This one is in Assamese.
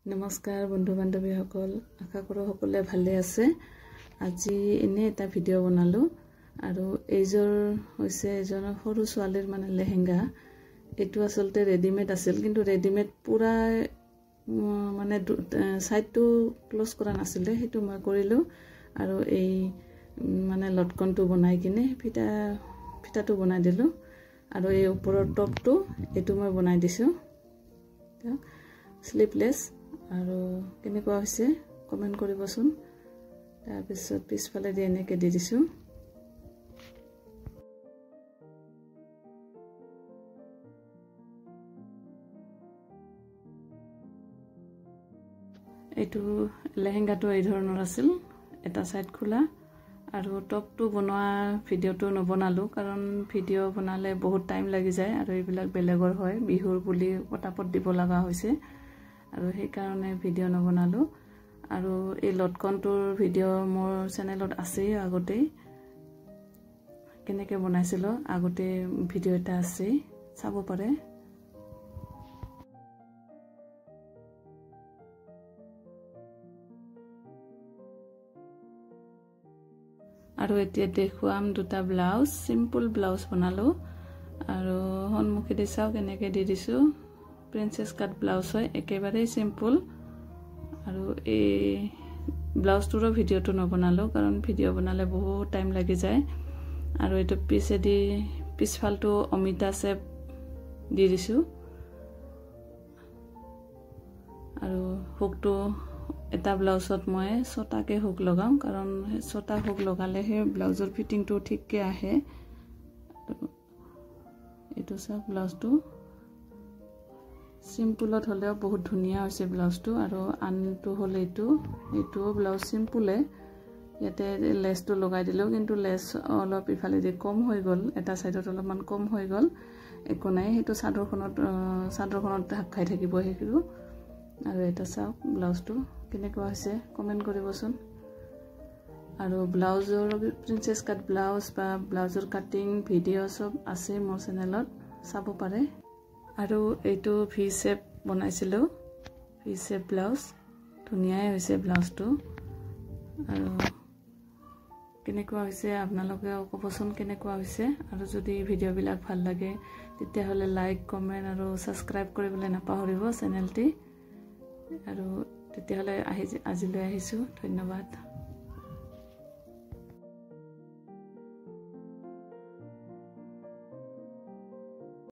নমস্কাৰ বন্ধু বান্ধৱীসকল, আশা কৰোঁ সকলোৱে ভালে আছে। আজি এনে এটা ভিডিঅ' বনালোঁ আৰু এইযোৰ হৈছে এজনৰ সৰু ছোৱালীৰ লেহেংগা। এইটো আচলতে ৰেডিমেড আছিল, কিন্তু ৰেডিমেড পুৰা ছাইডটো ক্ল'জ কৰা নাছিলে, সেইটো মই কৰিলোঁ আৰু এই লটকনটো বনাই কিনে ফিটাটো বনাই দিলোঁ আৰু এই ওপৰৰ টপটো এইটো মই বনাই দিছোঁ স্লিপলেছ। আৰু কেনেকুৱা হৈছে কমেণ্ট কৰিবচোন। তাৰপিছত পিছফালে দি এনেকৈ দি দিছোঁ। এইটো লেহেংগাটো এই ধৰণৰ আছিল, এটা ছাইড খোলা। আৰু টপটো বনোৱা ভিডিঅ'টো নবনালোঁ, কাৰণ ভিডিঅ' বনালে বহুত টাইম লাগি যায় আৰু এইবিলাক বেলেগৰ হয়, বিহুৰ বুলি পটাপট দিব লগা হৈছে আৰু সেইকাৰণে ভিডিঅ' নবনালোঁ। আৰু এই লটকনটোৰ ভিডিঅ' মোৰ চেনেলত আছেই, আগতেই কেনেকৈ বনাইছিলোঁ আগতে ভিডিঅ' এটা আছেই, চাব পাৰে। আৰু এতিয়া দেখুৱাম দুটা ব্লাউজ, চিম্পল ব্লাউজ বনালোঁ আৰু সন্মুখেদি চাওক এনেকৈ দি দিছোঁ। প্ৰিন্সেছ কাট ব্লাউজ হয়, একেবাৰেই চিম্পল। আৰু এই ব্লাউজটোৰো ভিডিঅ'টো নবনালোঁ, কাৰণ ভিডিঅ' বনালে বহুত টাইম লাগি যায়। আৰু এইটো পিছফালটো অমিতা চেপ দি দিছোঁ আৰু হুকটো এটা ব্লাউজত মই 6টাকৈ হুক লগাওঁ, কাৰণ 6টা হুক লগালেহে ব্লাউজৰ ফিটিংটো ঠিককৈ আহে। এইটো চাওক, ব্লাউজটো চিম্পুলত হ'লেও বহুত ধুনীয়া হৈছে ব্লাউজটো। আৰু আনটো হ'ল এইটোও ব্লাউজ চিম্পুলে, ইয়াতে লেচটো লগাই দিলোঁ, কিন্তু লেচ অলপ ইফালেদি কম হৈ গ'ল, এটা ছাইডত অলপমান কম হৈ গ'ল। একো নাই, সেইটো চাদৰখনত ঢাক খাই থাকিব সেইটো। আৰু এটা চাওক ব্লাউজটো কেনেকুৱা হৈছে কমেণ্ট কৰিবচোন। আৰু ব্লাউজৰ প্ৰিন্সেছ কাট ব্লাউজ বা ব্লাউজৰ কাটিং ভিডিঅ' চব আছে মোৰ চেনেলত, চাব পাৰে। আৰু এইটো ভি শ্বেপ বনাইছিলোঁ, ভি শ্বেপ ব্লাউজ, ধুনীয়াই হৈছে ব্লাউজটো। আৰু কেনেকুৱা হৈছে আপোনালোকেও ক'বচোন কেনেকুৱা হৈছে। আৰু যদি ভিডিঅ'বিলাক ভাল লাগে তেতিয়াহ'লে লাইক, কমেণ্ট আৰু ছাবস্ক্ৰাইব কৰিবলৈ নাপাহৰিব চেনেলটি। আৰু তেতিয়াহ'লে আজিলৈ আহিছোঁ, ধন্যবাদ।